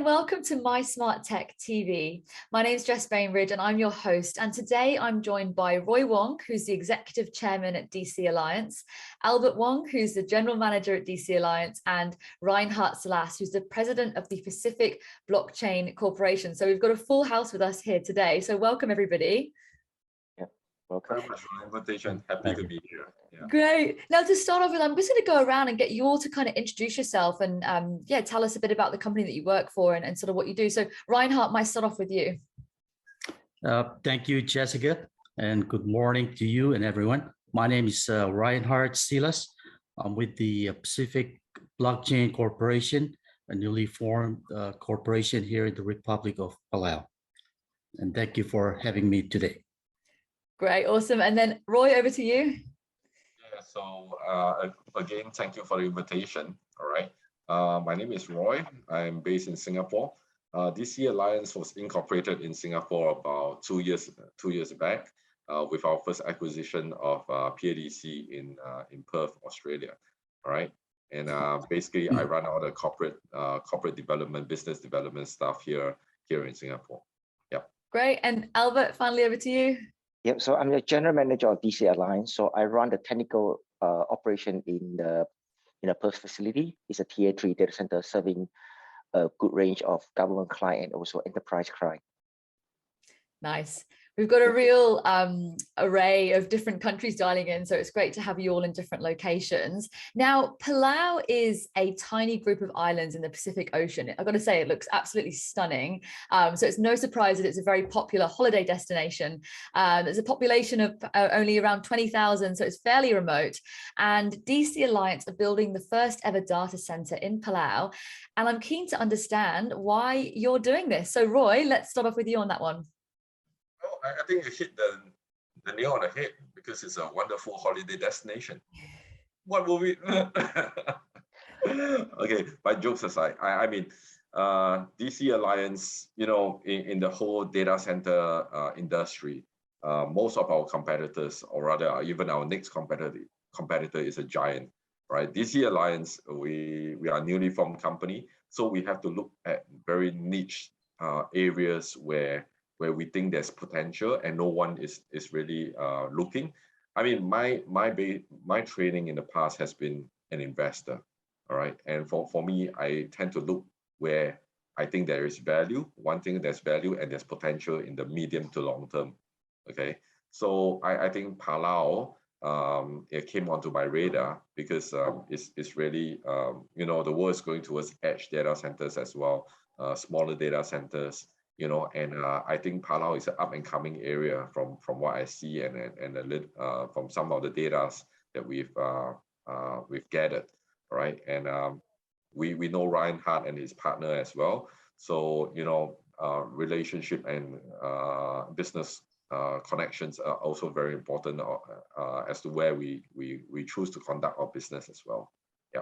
and welcome to MySmartTech TV. My name is Jess Bainbridge and I'm your host. And today I'm joined by Roy Wong, who's the Executive Chairman at DC Alliance, Albert Wong, who's the General Manager at DC Alliance, and Rhinehart, Silas, who's the President of the Pacific Blockchain Corporation. So we've got a full house with us here today. So welcome, everybody. Welcome. Very much for the invitation. Happy to be here. Yeah. Great. Now, to start off with, I'm just going to go around and get you all to kind of introduce yourself and tell us a bit about the company that you work for and sort of what you do. So Rhinehart, might start off with you. Thank you, Jessica, and good morning to you and everyone. My name is Rhinehart Silas. I'm with the Pacific Blockchain Corporation, a newly formed corporation here in the Republic of Palau. And thank you for having me today. Great, awesome. And then Roy, over to you. Yeah, so again, thank you for the invitation. All right. My name is Roy. I'm based in Singapore. DC Alliance was incorporated in Singapore about 2 years back with our first acquisition of PADC in Perth, Australia. All right. And basically, I run all the corporate development, business development stuff here in Singapore. Yeah. Great. And Albert, finally over to you. Yep, so I'm the general manager of DC Alliance. So I run the technical operation in the Perth facility. It's a Tier 3 data center serving a good range of government client and also enterprise client. Nice. We've got a real array of different countries dialing in, so it's great to have you all in different locations. Now, Palau is a tiny group of islands in the Pacific Ocean. I've got to say, it looks absolutely stunning. So it's no surprise that it's a very popular holiday destination. There's a population of only around 20,000, so it's fairly remote. And DC Alliance are building the first ever data center in Palau. And I'm keen to understand why you're doing this. So Roy, let's start off with you on that one. I think you hit the nail on the head because it's a wonderful holiday destination. What will we? Okay, but jokes aside, I mean, DC Alliance, you know, in the whole data center industry, most of our competitors, or rather, even our next competitor is a giant, right? DC Alliance, we are a newly formed company, so we have to look at very niche areas where we think there's potential and no one is really looking. I mean, my training in the past has been an investor, all right? And for me, I tend to look where I think there is value. One thing, there's value and there's potential in the medium to long term, okay? So I think Palau, it came onto my radar because it's really, you know, the world is going towards edge data centers as well, smaller data centers, you know, and I think Palau is an up and coming area from what I see and from some of the data that we've gathered, right? And we know Rhinehart and his partner as well. So, you know, relationship and business connections are also very important as to where we choose to conduct our business as well. Yeah.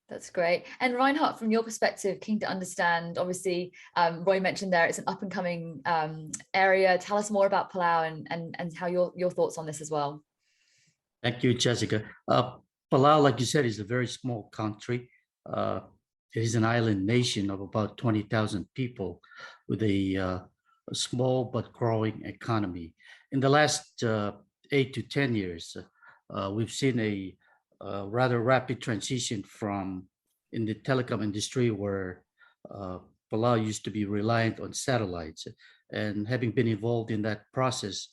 That's great. And Rhinehart, from your perspective, keen to understand, obviously, Roy mentioned there, it's an up and coming area. Tell us more about Palau and how your thoughts on this as well. Thank you, Jessica. Palau, like you said, is a very small country. It is an island nation of about 20,000 people with a small but growing economy. In the last 8 to 10 years, we've seen a rather rapid transition from in the telecom industry where Palau used to be reliant on satellites. And having been involved in that process,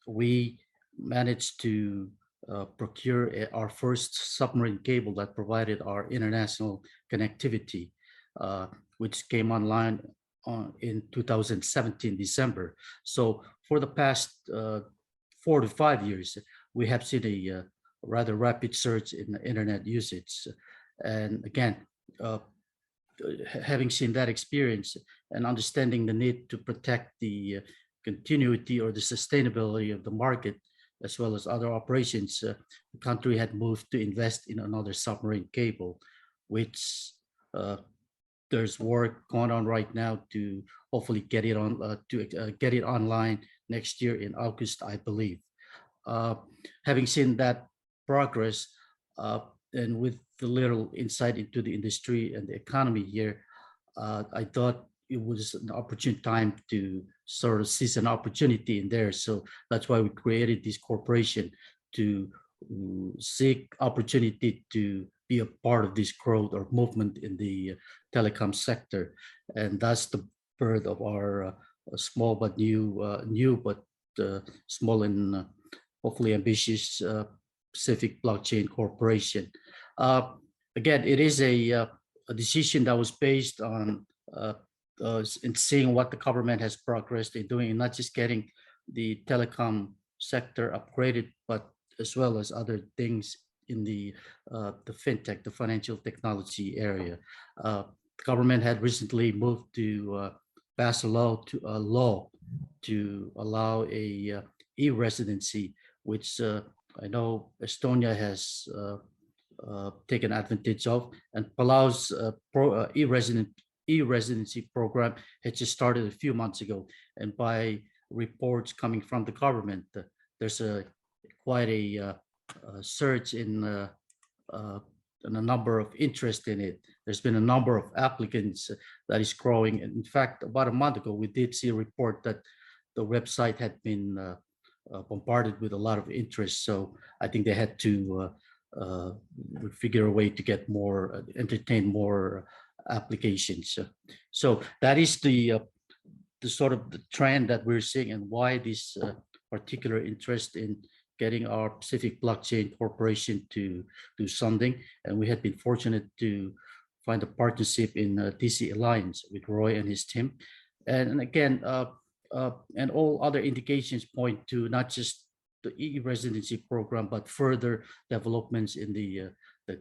we managed to procure our first submarine cable that provided our international connectivity, which came online in 2017, December. So for the past 4 to 5 years, we have seen a rather rapid surge in the internet usage. And again, having seen that experience and understanding the need to protect the continuity or the sustainability of the market, as well as other operations, the country had moved to invest in another submarine cable, which there's work going on right now to hopefully get it on get it online next year in August, I believe. Having seen that progress and with the little insight into the industry and the economy here, I thought it was an opportune time to sort of seize an opportunity in there. So that's why we created this corporation to seek opportunity to be a part of this growth or movement in the telecom sector. And that's the birth of our small but new but small and hopefully ambitious Pacific Blockchain Corporation. Again, it is a decision that was based on in seeing what the government has progressed in doing, and not just getting the telecom sector upgraded, but as well as other things in the fintech, the financial technology area. The government had recently moved to pass a law to allow a e-residency, which I know Estonia has taken advantage of, and Palau's e-residency program had just started a few months ago. And by reports coming from the government, there's quite a surge in a number of interest in it. There's been a number of applicants that is growing. And in fact, about a month ago, we did see a report that the website had been bombarded with a lot of interest. So I think they had to figure a way to get more, entertain more applications. So that is the sort of the trend that we're seeing, and why this particular interest in getting our Pacific Blockchain Corporation to do something. And we had been fortunate to find a partnership in DC Alliance with Roy and his team. And again, and all other indications point to not just the e-residency program, but further developments in the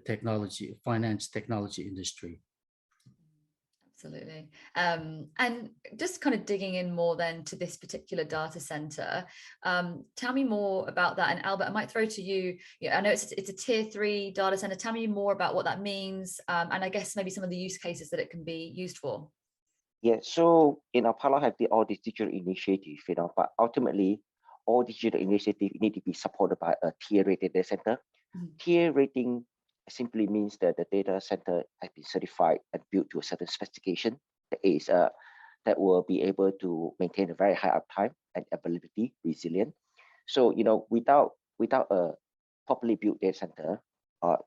technology, finance technology industry. Absolutely. And just kind of digging in more then to this particular data center, tell me more about that. And Albert, I might throw to you. I know it's a tier 3 data center. Tell me more about what that means, and I guess maybe some of the use cases that it can be used for. Yeah, so Palau have all these digital initiatives, but ultimately all digital initiatives need to be supported by a tier rated data center. Tier rating simply means that the data center has been certified and built to a certain specification that will be able to maintain a very high uptime and availability, resilient. So without a properly built data center,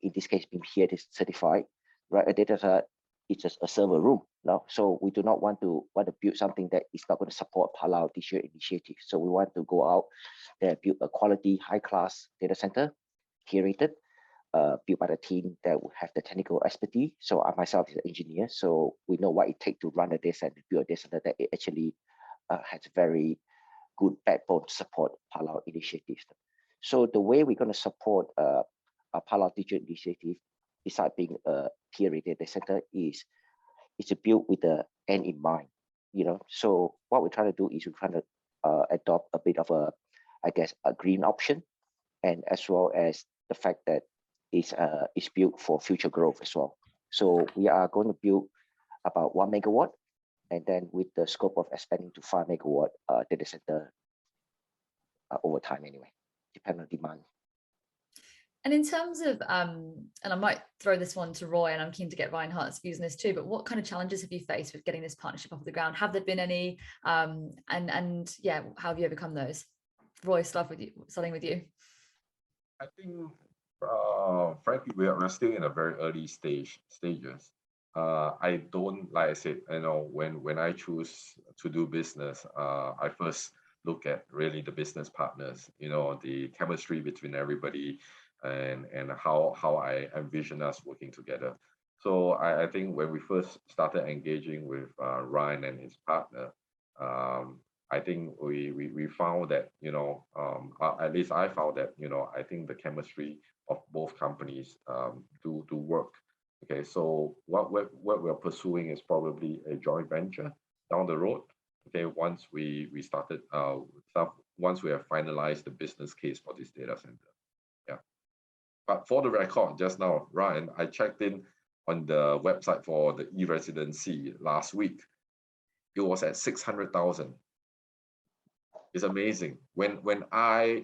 in this case being here certified, right? A data center is just a server room. No? So we do not want to build something that is not going to support Palau digital initiative. So we want to go out and build a quality, high-class data center, curated, built by the team that will have the technical expertise. So I myself is an engineer, so we know what it takes to run a data center, build a data center that it actually has very good backbone to support Palau initiatives. So the way we're going to support a Palau digital initiative, besides being a tier-rated data center, is to build with the end in mind. So what we're trying to do is we're trying to adopt a bit of a green option, and as well as the fact that it's built for future growth as well. So we are going to build about 1 megawatt, and then with the scope of expanding to 5 megawatt data center over time anyway, depending on demand. And in terms of, and I might throw this one to Roy, and I'm keen to get Rhinehart's views on this too, but what kind of challenges have you faced with getting this partnership off the ground? Have there been any, and yeah, how have you overcome those? Roy, starting with you. I think, frankly, we're still in a very early stages. I don't, like I said, when I choose to do business, I first look at really the business partners, the chemistry between everybody, and how I envision us working together. So I think when we first started engaging with Ryan and his partner, I think we found that, at least I found that, I think the chemistry of both companies do work. Okay, so what we're pursuing is probably a joint venture down the road. Okay, once we have finalized the business case for this data center. Yeah. But for the record, just now, Ryan, I checked in on the website for the e-residency last week. It was at 600,000. It's amazing. When I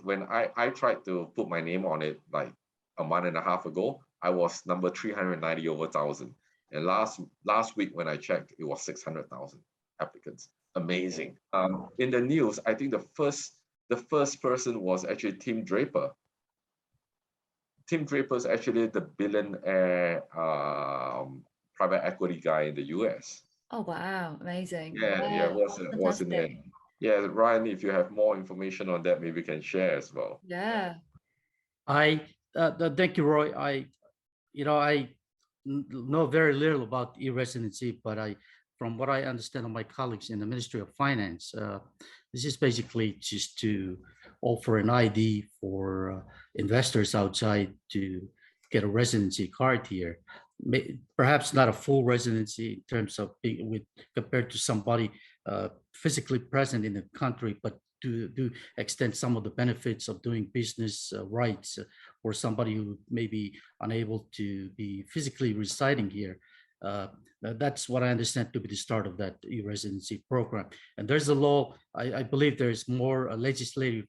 tried to put my name on it like a month and a half ago, I was number 390 over 1,000. And last week when I checked, it was 600,000 applicants. Amazing. In the news, I think the first person was actually Tim Draper. Tim Draper is actually the billionaire private equity guy in the US. Oh wow, amazing. Yeah, was in there. Yeah, Ryan, if you have more information on that, maybe you can share as well. Yeah. Thank you, Roy. I know very little about e-residency, but from what I understand of my colleagues in the Ministry of Finance, this is basically just to offer an ID for investors outside to get a residency card here. Perhaps not a full residency in terms of being compared to somebody physically present in the country, but to extend some of the benefits of doing business rights for somebody who may be unable to be physically residing here. That's what I understand to be the start of that e-residency program. And there's a law, I believe there's more legislative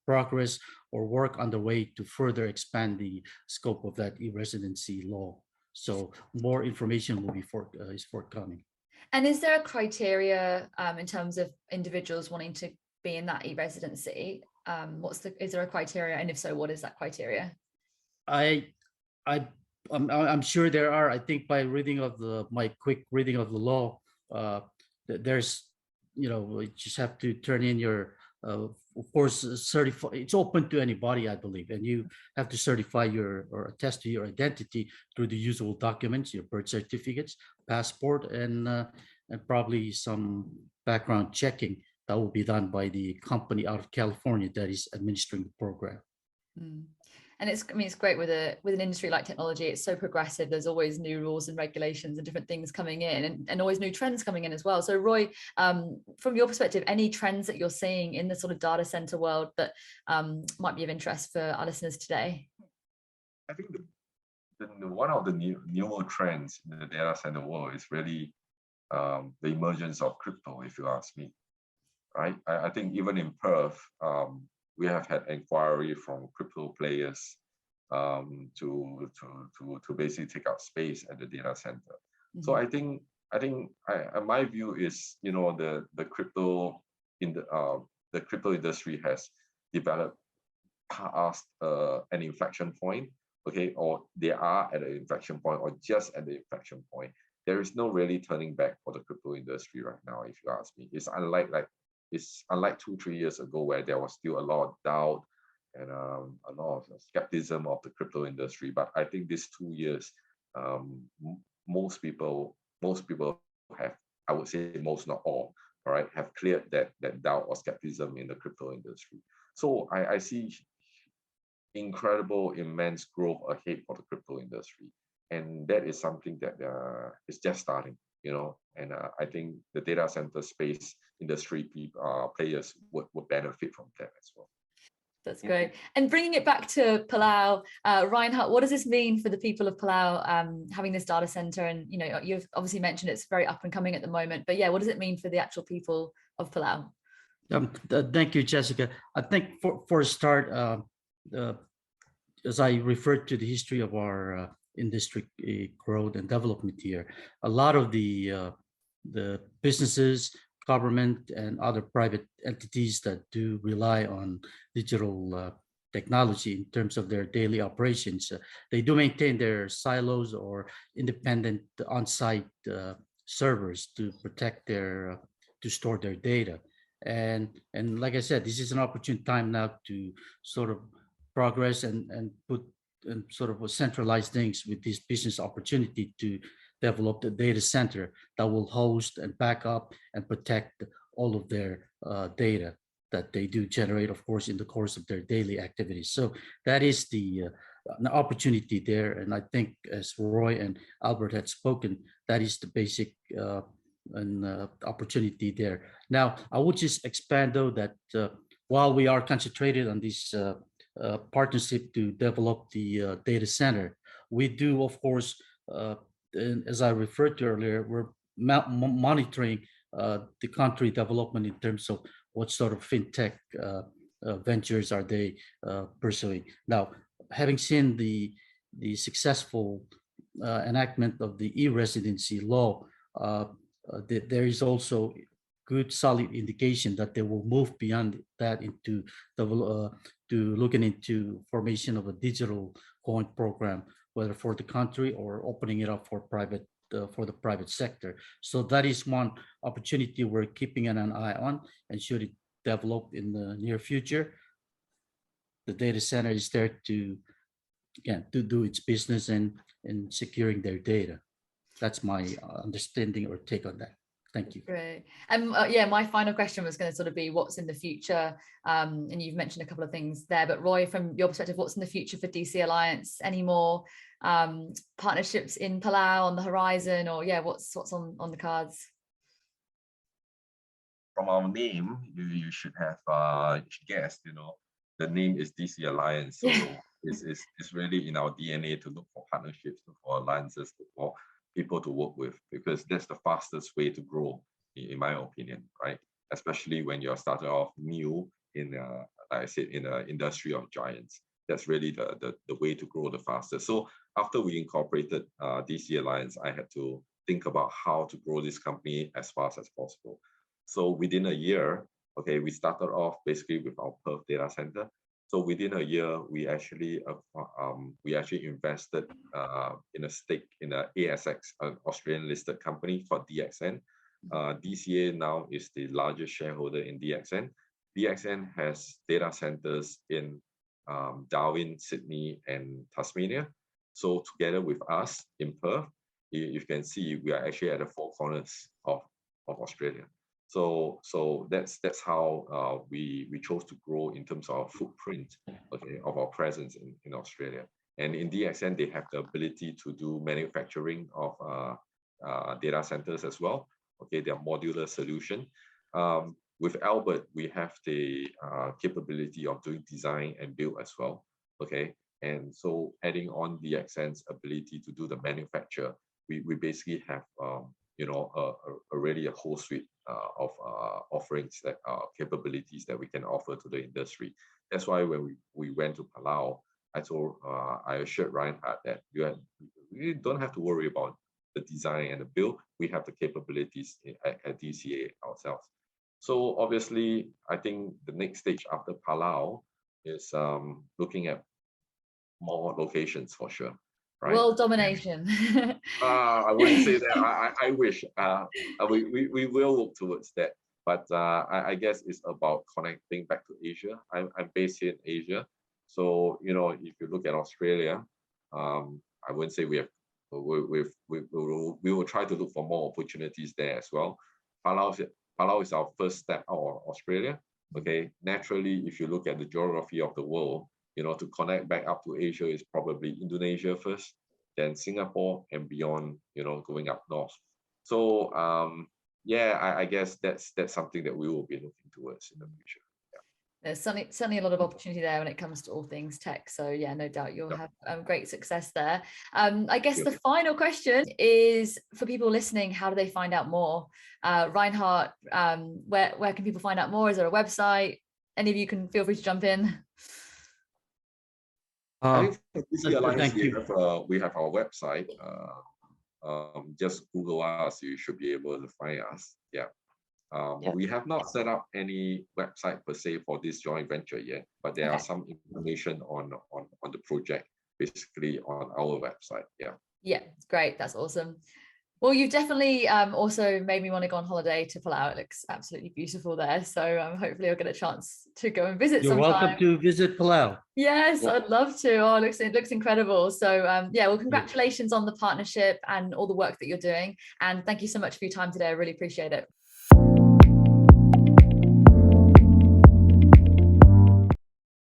progress or work underway to further expand the scope of that e-residency law. So more information will be is forthcoming. And is there a criteria in terms of individuals wanting to be in that e-residency? Is there a criteria, and if so, what is that criteria? I'm sure there are. I think by reading of my quick reading of the law, there's, you just have to turn in your, of course, certify. It's open to anybody, I believe, and you have to certify or attest to your identity through the usual documents, your birth certificates, passport, and probably some background checking that will be done by the company out of California that is administering the program. Mm. And it's great with an industry like technology. It's so progressive. There's always new rules and regulations and different things coming in, and always new trends coming in as well. So Roy, from your perspective, any trends that you're seeing in the sort of data center world that might be of interest for our listeners today? I think one of the newer trends in the data center world is really the emergence of crypto, if you ask me. Right? I think even in Perth, we have had inquiry from crypto players to basically take up space at the data center. Mm-hmm. So I think my view is, the crypto industry has developed past an inflection point, okay, or they are at an inflection point, or just at the inflection point. There is no really turning back for the crypto industry right now, if you ask me. It's unlike 2-3 years ago, where there was still a lot of doubt and a lot of skepticism of the crypto industry. But I think these 2 years, most people have, I would say most, not all right, have cleared that doubt or skepticism in the crypto industry. So I see incredible, immense growth ahead for the crypto industry, and that is something that is just starting. And I think the data center space industry players would benefit from that as well. That's great. And bringing it back to Palau, Rhinehart, what does this mean for the people of Palau, having this data center? And you've obviously mentioned it's very up and coming at the moment, but yeah, what does it mean for the actual people of Palau? Thank you, Jessica. I think for a start, as I referred to the history of our industry growth and development here, a lot of the businesses, government, and other private entities that do rely on digital technology in terms of their daily operations, they do maintain their silos or independent on-site servers to protect to store their data. And like I said, this is an opportune time now to sort of progress and put and sort of centralize things with this business opportunity to develop the data center that will host and back up and protect all of their data that they do generate, of course, in the course of their daily activities. So that is the an opportunity there. And I think, as Roy and Albert had spoken, that is the basic opportunity there. Now, I would just expand, though, that while we are concentrated on this partnership to develop the data center, we do, of course, as I referred to earlier, we're monitoring the country development in terms of what sort of fintech ventures are they pursuing. Now, having seen the successful enactment of the e-residency law, there is also good solid indication that they will move beyond that into to looking into formation of a digital coin program, whether for the country or opening it up for private for the private sector. So that is one opportunity we're keeping an eye on, and should it develop in the near future, the data center is there to do its business and securing their data. That's my understanding or take on that. Thank you. Great. Yeah, my final question was going to sort of be what's in the future. And you've mentioned a couple of things there, but Roy, from your perspective, what's in the future for DC Alliance? Any more partnerships in Palau on the horizon, or yeah, what's on the cards? From our name, you should have guessed, the name is DC Alliance. So it's really in our DNA to look for partnerships, look for alliances, look for people to work with, because that's the fastest way to grow, in my opinion, right? Especially when you're starting off new in, like I said, in an industry of giants. That's really the way to grow the fastest. So after we incorporated DC Alliance, I had to think about how to grow this company as fast as possible. So within a year, okay, we started off basically with our Perth data center. So within a year, we actually invested in a stake in a ASX, an Australian listed company called DXN. DCA now is the largest shareholder in DXN. DXN has data centers in Darwin, Sydney, and Tasmania. So together with us in Perth, you can see we are actually at the four corners of Australia. So that's how we chose to grow in terms of our footprint, okay, of our presence in Australia. And in DXN, they have the ability to do manufacturing of data centers as well. Okay, their modular solution. With Albert, we have the capability of doing design and build as well. Okay, and so adding on DXN's ability to do the manufacture, we basically have already a whole suite of offerings that capabilities that we can offer to the industry. That's why when we went to Palau, I assured Rhinehart that you don't have to worry about the design and the build. We have the capabilities at DCA ourselves. So obviously, I think the next stage after Palau is looking at more locations for sure. Right? World domination. I wouldn't say that. I wish. We will look towards that. But I guess it's about connecting back to Asia. I'm based here in Asia. So, if you look at Australia, I wouldn't say we will try to look for more opportunities there as well. Palau is our first step out of Australia. Okay. Naturally, if you look at the geography of the world, to connect back up to Asia is probably Indonesia first, then Singapore, and beyond, going up north. So, I guess that's something that we will be looking towards in the future. There's certainly a lot of opportunity there when it comes to all things tech. So yeah, no doubt you'll have great success there. I guess the final question is for people listening, how do they find out more? Rhinehart, where can people find out more? Is there a website? Any of you can feel free to jump in. I think for DC Alliance, we have our website. Just Google us, you should be able to find us. Yeah. We have not set up any website per se for this joint venture yet, but there are some information on the project, basically on our website. Yeah. Yeah, great. That's awesome. Well, you've definitely also made me want to go on holiday to Palau. It looks absolutely beautiful there. So hopefully I'll get a chance to go and visit sometime. You're welcome to visit Palau. Yes, I'd love to. Oh, it looks incredible. So well, congratulations on the partnership and all the work that you're doing. And thank you so much for your time today. I really appreciate it.